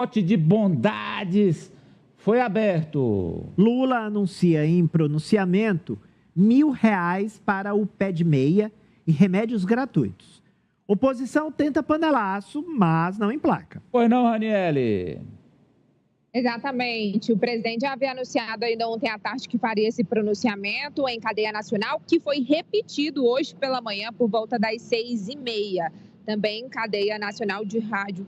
Lote de bondades foi aberto. Lula anuncia em pronunciamento R$ 1.000 para o pé de meia e remédios gratuitos. Oposição tenta panelaço, mas não emplaca. Pois não, Raniele? Exatamente. O presidente já havia anunciado ainda ontem à tarde que faria esse pronunciamento em cadeia nacional, que foi repetido hoje pela manhã por volta das 6h30, também em cadeia nacional de rádio.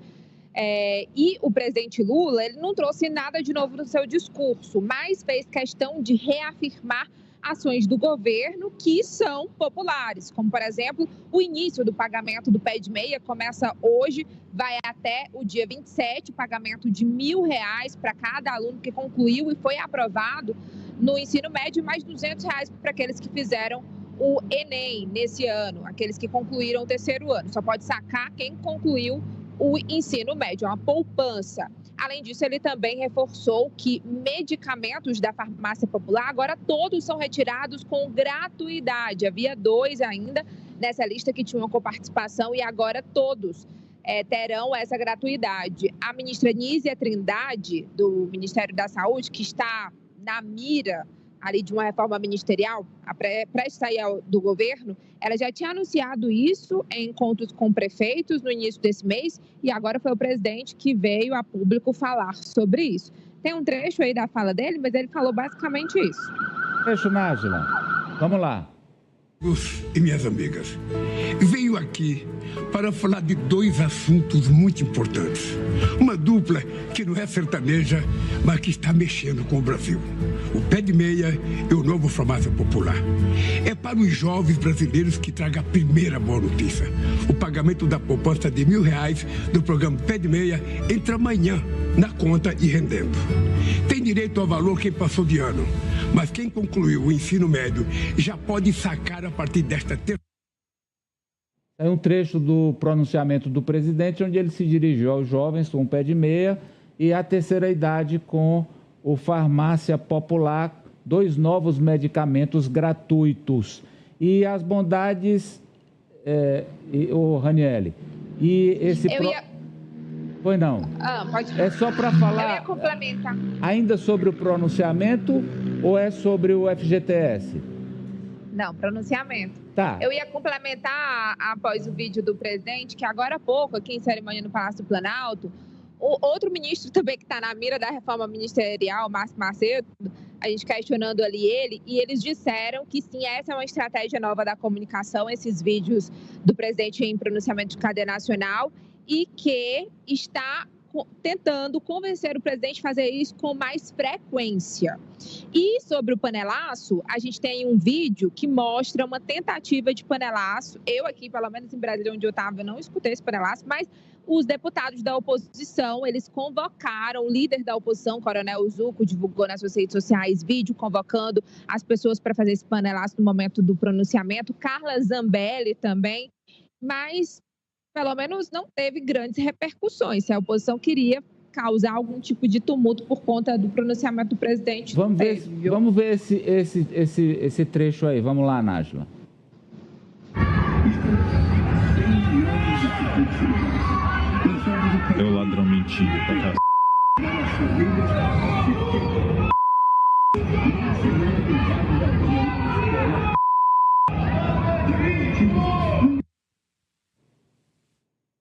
E o presidente Lula, ele não trouxe nada de novo no seu discurso, mas fez questão de reafirmar ações do governo que são populares, como, por exemplo, o início do pagamento do pé de meia começa hoje, vai até o dia 27, pagamento de R$ 1.000 para cada aluno que concluiu e foi aprovado no ensino médio, mais R$ 200 para aqueles que fizeram o Enem nesse ano, aqueles que concluíram o terceiro ano. Só pode sacar quem concluiu o ensino médio, é uma poupança. Além disso, ele também reforçou que medicamentos da farmácia popular agora todos são retirados com gratuidade. Havia 2 ainda nessa lista que tinham coparticipação e agora todos terão essa gratuidade. A ministra Nízia Trindade, do Ministério da Saúde, que está na mira ali de uma reforma ministerial, prestes a sair do governo, ela já tinha anunciado isso em encontros com prefeitos no início desse mês e agora foi o presidente que veio a público falar sobre isso. Tem um trecho aí da fala dele, mas ele falou basicamente isso. Trecho, Nájila. Vamos lá. E minhas amigas, veio aqui para falar de 2 assuntos muito importantes. Uma dupla que não é sertaneja, mas que está mexendo com o Brasil. O pé de meia e o novo farmácia popular. É para os jovens brasileiros que traga a primeira boa notícia. O pagamento da poupança de R$ 1.000 do programa Pé de Meia entra amanhã na conta e rendendo. Tem direito ao valor quem passou de ano, mas quem concluiu o ensino médio já pode sacar a partir desta terça. É um trecho do pronunciamento do presidente, onde ele se dirigiu aos jovens com o pé de meia e à terceira idade com o Farmácia Popular, 2 novos medicamentos gratuitos. E as bondades, Raniele, e esse... Pois não. Pode... É só para falar... Eu ia complementar. Ainda sobre o pronunciamento ou é sobre o FGTS? Não, pronunciamento. Tá. Eu ia complementar após o vídeo do presidente, que agora há pouco, aqui em cerimônia no Palácio do Planalto, o outro ministro também que está na mira da reforma ministerial, Márcio Macedo, a gente questionando ali ele, e eles disseram que sim, essa é uma estratégia nova da comunicação, esses vídeos do presidente em pronunciamento de cadeia nacional, e que está tentando convencer o presidente a fazer isso com mais frequência. E sobre o panelaço, a gente tem um vídeo que mostra uma tentativa de panelaço. Eu aqui, pelo menos em Brasília, onde eu estava, não escutei esse panelaço, mas os deputados da oposição, eles convocaram, o líder da oposição, Coronel Zucco, divulgou nas suas redes sociais vídeo convocando as pessoas para fazer esse panelaço no momento do pronunciamento. Carla Zambelli também, mas pelo menos não teve grandes repercussões. Se a oposição queria causar algum tipo de tumulto por conta do pronunciamento do presidente. Vamos ver esse trecho aí. Vamos lá, Nájila. É o ladrão mentindo pra cá.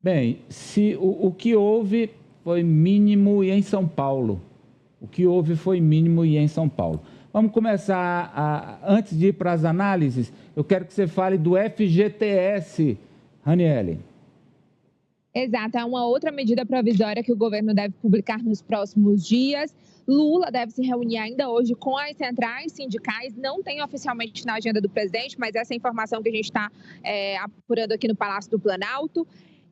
Bem, se o que houve foi mínimo e em São Paulo. O que houve foi mínimo e em São Paulo. Vamos começar, antes de ir para as análises, eu quero que você fale do FGTS, Raniele. Exato, é uma outra medida provisória que o governo deve publicar nos próximos dias. Lula deve se reunir ainda hoje com as centrais sindicais, não tem oficialmente na agenda do presidente, mas essa é a informação que a gente está apurando aqui no Palácio do Planalto.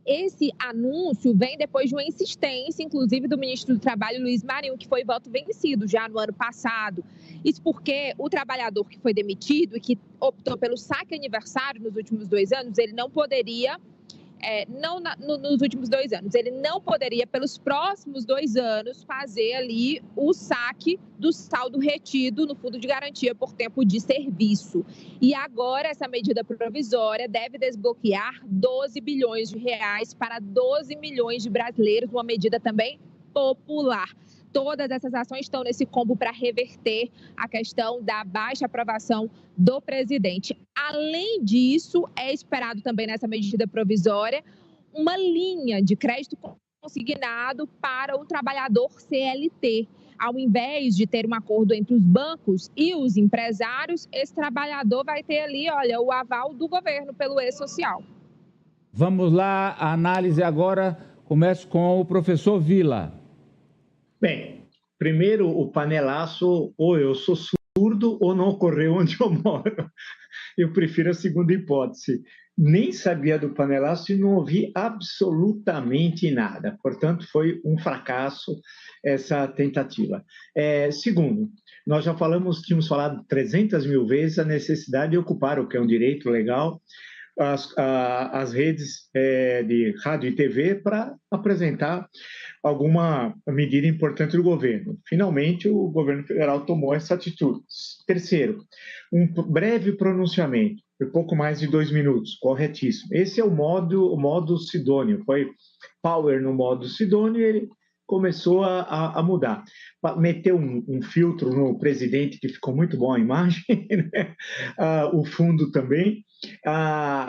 Esse anúncio vem depois de uma insistência, inclusive, do ministro do Trabalho, Luiz Marinho, que foi voto vencido já no ano passado. Isso porque o trabalhador que foi demitido e que optou pelo saque aniversário nos últimos 2 anos, ele não poderia... nos últimos 2 anos. Ele não poderia, pelos próximos 2 anos, fazer ali o saque do saldo retido no Fundo de Garantia por tempo de serviço. E agora, essa medida provisória deve desbloquear 12 bilhões de reais para 12 milhões de brasileiros, uma medida também Popular. Todas essas ações estão nesse combo para reverter a questão da baixa aprovação do presidente. Além disso, é esperado também nessa medida provisória uma linha de crédito consignado para o trabalhador CLT. Ao invés de ter um acordo entre os bancos e os empresários, esse trabalhador vai ter ali, olha, o aval do governo pelo E-Social. Vamos lá, a análise agora começa com o professor Vila. Bem, primeiro o panelaço, ou eu sou surdo ou não ocorreu onde eu moro. Eu prefiro a segunda hipótese. Nem sabia do panelaço e não ouvi absolutamente nada. Portanto, foi um fracasso essa tentativa. Segundo, nós já tínhamos falado 300 mil vezes a necessidade de ocupar, o que é um direito legal, as redes de rádio e TV para apresentar alguma medida importante do governo. Finalmente, o governo federal tomou essa atitude. Terceiro, um breve pronunciamento, por pouco mais de 2 minutos, corretíssimo. Esse é o modo Sidônio, foi Power no modo Sidônio e ele começou a mudar. Meteu um filtro no presidente, que ficou muito bom a imagem, né? O fundo também.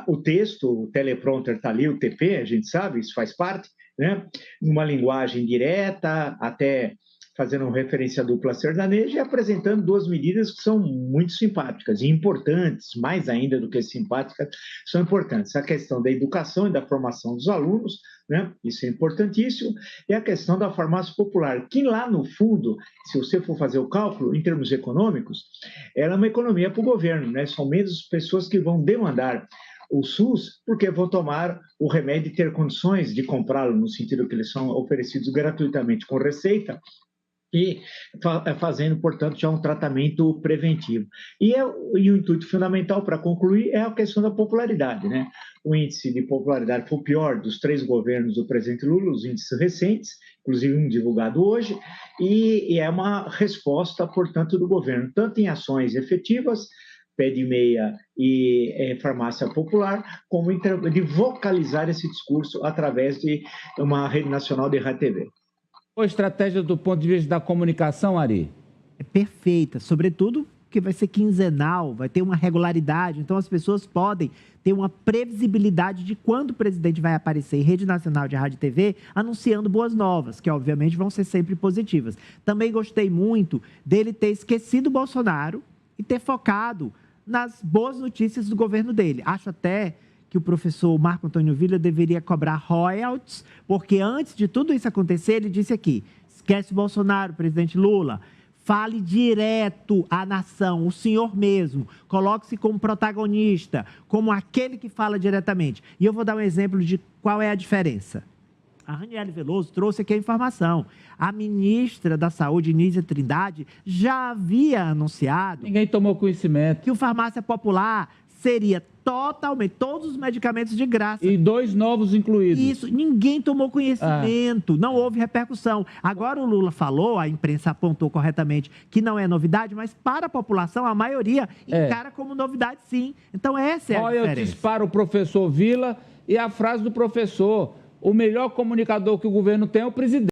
O texto, o teleprompter está ali, o TP, a gente sabe, isso faz parte, né? Uma linguagem direta, até fazendo referência à dupla sertaneja e apresentando 2 medidas que são muito simpáticas e importantes, mais ainda do que simpáticas, são importantes. A questão da educação e da formação dos alunos, né? Isso é importantíssimo, e a questão da farmácia popular, que lá no fundo, se você for fazer o cálculo, em termos econômicos, ela é uma economia para o governo, né? São menos pessoas que vão demandar o SUS, porque vão tomar o remédio e ter condições de comprá-lo, no sentido que eles são oferecidos gratuitamente com receita, e fazendo, portanto, já um tratamento preventivo. E o intuito fundamental, para concluir, é a questão da popularidade, né? O índice de popularidade foi o pior dos 3 governos do presidente Lula, os índices recentes, inclusive um divulgado hoje, e é uma resposta, portanto, do governo, tanto em ações efetivas, pé de meia e farmácia popular, como de vocalizar esse discurso através de uma rede nacional de rádio e TV. Qual a estratégia do ponto de vista da comunicação, Ari? É perfeita, sobretudo que vai ser quinzenal, vai ter uma regularidade, então as pessoas podem ter uma previsibilidade de quando o presidente vai aparecer em rede nacional de rádio e TV anunciando boas novas, que obviamente vão ser sempre positivas. Também gostei muito dele ter esquecido o Bolsonaro e ter focado nas boas notícias do governo dele. Acho até que o professor Marco Antônio Villa deveria cobrar royalties, porque antes de tudo isso acontecer, ele disse aqui, esquece o Bolsonaro, presidente Lula, fale direto à nação, o senhor mesmo, coloque-se como protagonista, como aquele que fala diretamente. E eu vou dar um exemplo de qual é a diferença. A Raniele Veloso trouxe aqui a informação. A ministra da Saúde, Nízia Trindade, já havia anunciado... Ninguém tomou conhecimento. ...que o farmácia popular seria totalmente, todos os medicamentos de graça. E 2 novos incluídos. Isso, ninguém tomou conhecimento, não houve repercussão. Agora o Lula falou, a imprensa apontou corretamente que não é novidade, mas para a população, a maioria encara como novidade sim. Então essa é a diferença. Royalties para o professor Villa e a frase do professor, o melhor comunicador que o governo tem é o presidente.